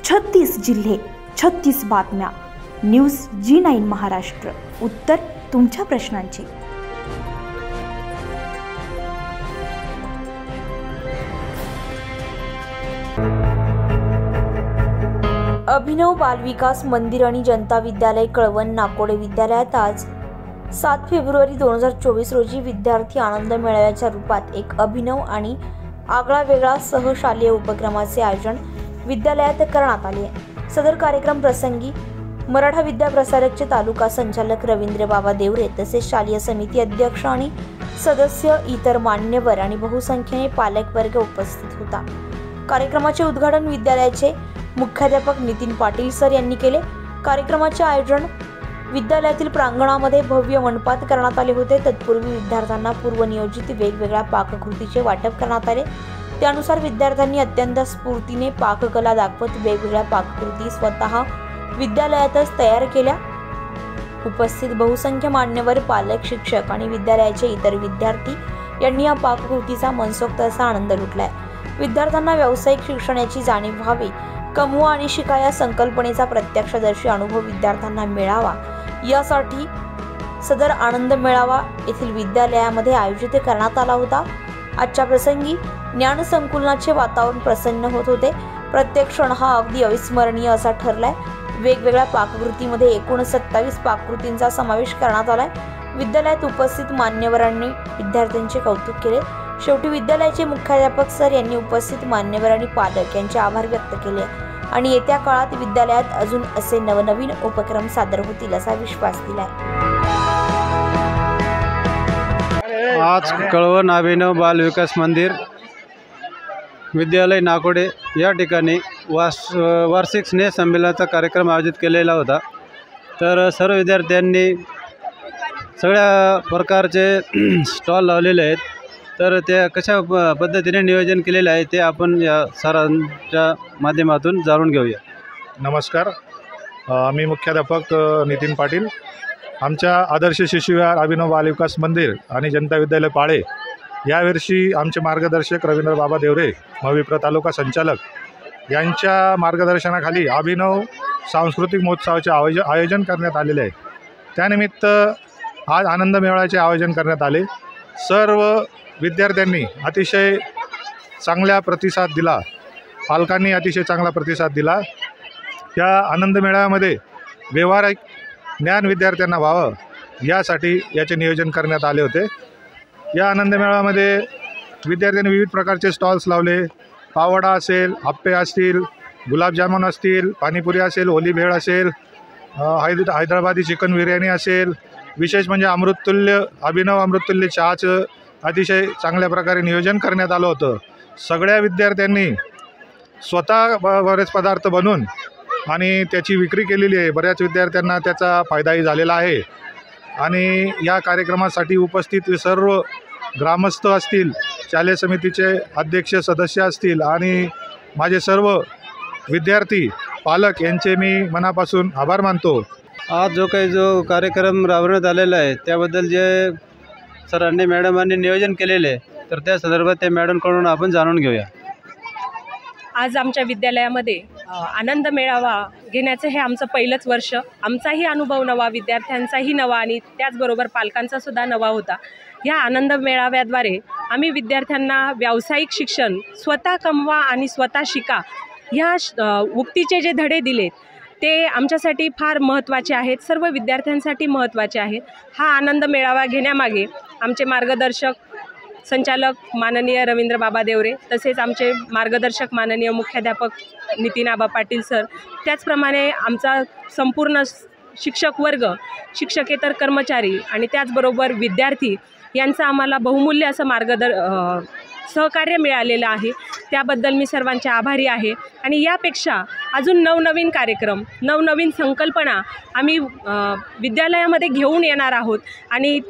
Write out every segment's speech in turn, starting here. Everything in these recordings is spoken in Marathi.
36 जिल्हे 36 बातम्या। न्यूज G9 महाराष्ट्र, उत्तर तुमच्या प्रश्नांची। अभिनव बालविकास मंदिर आणि जनता विद्यालय कळवण नाकोडे विद्यालयात आज 7 फेब्रुवारी 2024 रोजी विद्यार्थी आनंद मेळाव्याच्या रूपात एक अभिनव आणि आगळा वेगळा सहशालेय उपक्रमाचे आयोजन विद्यालयात करण्यात आले। सदर कार्यक्रम प्रसंगी मराठा विद्या प्रसारकचे तालुका संचालक रवींद्र बाबा देवरे तसेच शालेय समिती अध्यक्ष आणि सदस्य, इतर मान्यवर आणि बहुसंख्येने पालक वर्ग उपस्थित होता। कार्यक्रमाचे उद्घाटन विद्यालयाचे मुख्याध्यापक नितीन पाटील सर यांनी केले। कार्यक्रमाचे आयोजन विद्यालयातील प्रांगणामध्ये भव्य मंडपात करण्यात आले होते। तत्पूर्वी विद्यार्थ्यांना पूर्वनियोजित वेगवेगळ्या पाककृतीचे वाटप करण्यात आले। त्यानुसार विद्यार्थ्यांनी अत्यंत स्फूर्तीने पाककला दाखवत वेगवेगळ्या पाककृती स्वतः विद्यालयातच तयार केल्या। उपस्थित बहुसंख्य मान्यवर, पालक, शिक्षक आणि विद्यालयाचे इतर विद्यार्थी यांनी या पाककृतीचा मनसोक्त असा आनंद लुटलाय। विद्यार्थ्यांना व्यावसायिक शिक्षणाची जाणीव व्हावी, कमवा आणि शिका या संकल्पनेचा प्रत्यक्षदर्शी अनुभव विद्यार्थ्यांना मिळावा यासाठी सदर आनंद मेळावा येथील विद्यालयामध्ये आयोजित करण्यात आला होता। आजच्या प्रसंगी ज्ञान संकुलनाचे वातावरण प्रसन्न होत होते। प्रत्येक क्षण हा अगदी अविस्मरणीय असा ठरलाय। वेगवेगळ्या पाककृतीमध्ये एकूण 27 पाककृतींचा समावेश करण्यात आलाय। विद्यालयात उपस्थित मान्यवरांनी विद्यार्थ्यांचे कौतुक केले। शेवटी विद्यालयाचे मुख्याध्यापक सर यांनी उपस्थित मान्यवर आणि पालक यांचे आभार व्यक्त केले आणि येत्या काळात विद्यालयात अजून असे नवनवीन उपक्रम सादर होतील असा विश्वास दिलाय। आज कळवण अभिनव बाल विकास मंदिर विद्यालय नाकोडे या ठिकाणी वार्षिक स्नेह संमेलनाचा कार्यक्रम आयोजित केलेला होता। तर सर्व विद्यार्थ्यांनी सगळ्या प्रकारचे स्टॉल लावलेले आहेत। तर ते कशा पद्धतीने नियोजन केलेले आहे ते आपण या सरांच्या माध्यमातून जाणून घेऊया। नमस्कार, मी मुख्याध्यापक नितीन पाटील। आमच्या आदर्श शिशुविहार अभिनव बाल विकास मंदिर आणि जनता विद्यालय पाळे यावर्षी आमचे मार्गदर्शक रवींद्र बाबा देवरे, मविप्र तालुका संचालक यांच्या मार्गदर्शनाखाली अभिनव सांस्कृतिक महोत्सवाचे आयोजन करण्यात आलेले आहे। त्यानिमित्त आज आनंद मेळाव्याचे आयोजन करण्यात आले। सर्व विद्यार्थ्यांनी अतिशय चांगला प्रतिसाद दिला, पालकांनी अतिशय चांगला प्रतिसाद दिला। या आनंद मेळाव्यामध्ये व्यावहारिक ज्ञान विद्यार्थ्यांना व्हावं यासाठी याचे नियोजन करण्यात आले होते। या आनंद मेळाव्यामध्ये विद्यार्थ्यांनी विविध प्रकारचे स्टॉल्स लावले। पावडा असेल, आप्पे असतील, गुलाबजामुन असतील, पाणीपुरी असेल, ओली भेळ असेल, हैदराबादी चिकन बिर्याणी असेल। विशेष म्हणजे अमृततुल्य अभिनव अमृततुल्य चहाचं अतिशय चांगल्या प्रकारे नियोजन करण्यात आलं होतं। सगळ्या विद्यार्थ्यांनी स्वतः बरेच पदार्थ बनवून आणि त्याची विक्री केलेली आहे। बऱ्याच विद्यार्थ्यांना त्याचा फायदाही झालेला आहे। आणि या कार्यक्रमासाठी उपस्थित सर्व ग्रामस्थ असतील, शालेय समितीचे अध्यक्ष, सदस्य असतील आणि माझे सर्व विद्यार्थी, पालक यांचे मी मनापासून आभार मानतो। आज जो कार्यक्रम राबवण्यात आलेला आहे त्याबद्दल जे सरांनी मॅडमांनी नियोजन केलेले तर त्या संदर्भात त्या मॅडमकडून आपण जाणून घेऊया। आज आमच्या विद्यालयामध्ये आनंद मेळावा घेण्याचं हे आमचं पहिलंच वर्ष। आमचाही अनुभव नवा, विद्यार्थ्यांचाही नवा आणि त्याचबरोबर पालकांचा सुद्धा नवा होता। या आनंद मेळाव्याद्वारे आम्ही विद्यार्थ्यांना व्यावसायिक शिक्षण, स्वतः कमवा आणि स्वतः शिका ह्या उक्तीचे जे धडे दिलेत ते आमच्यासाठी फार महत्त्वाचे आहेत, सर्व विद्यार्थ्यांसाठी महत्त्वाचे आहेत। हा आनंद मेळावा घेण्यामागे आमचे मार्गदर्शक संचालक माननीय रवींद्र बाबा देवरे, तसेच आमचे मार्गदर्शक माननीय मुख्याध्यापक नितीन आबा पाटील सर, त्याचप्रमाणे आमचा संपूर्ण शिक्षक वर्ग, शिक्षकेतर कर्मचारी आणि त्याचबरोबर विद्यार्थी यांचं आम्हाला बहुमूल्य असं सहकार्य मिळालेलं आहे। त्याबद्दल मी सर्वांचे आभारी आहे। आणि यापेक्षा अजून नवनवीन कार्यक्रम, नवनवीन संकल्पना आम्ही विद्यालयामध्ये घेऊन येणार आहोत आणि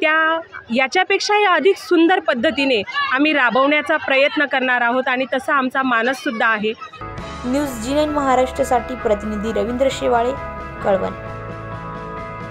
याच्यापेक्षाही अधिक सुंदर पद्धतीने आम्ही राबवण्याचा प्रयत्न करणार आहोत आणि तसा आमचा मानससुद्धा आहे। न्यूज G9 महाराष्ट्रासाठी प्रतिनिधी रवींद्र शेवाळे, कळवण।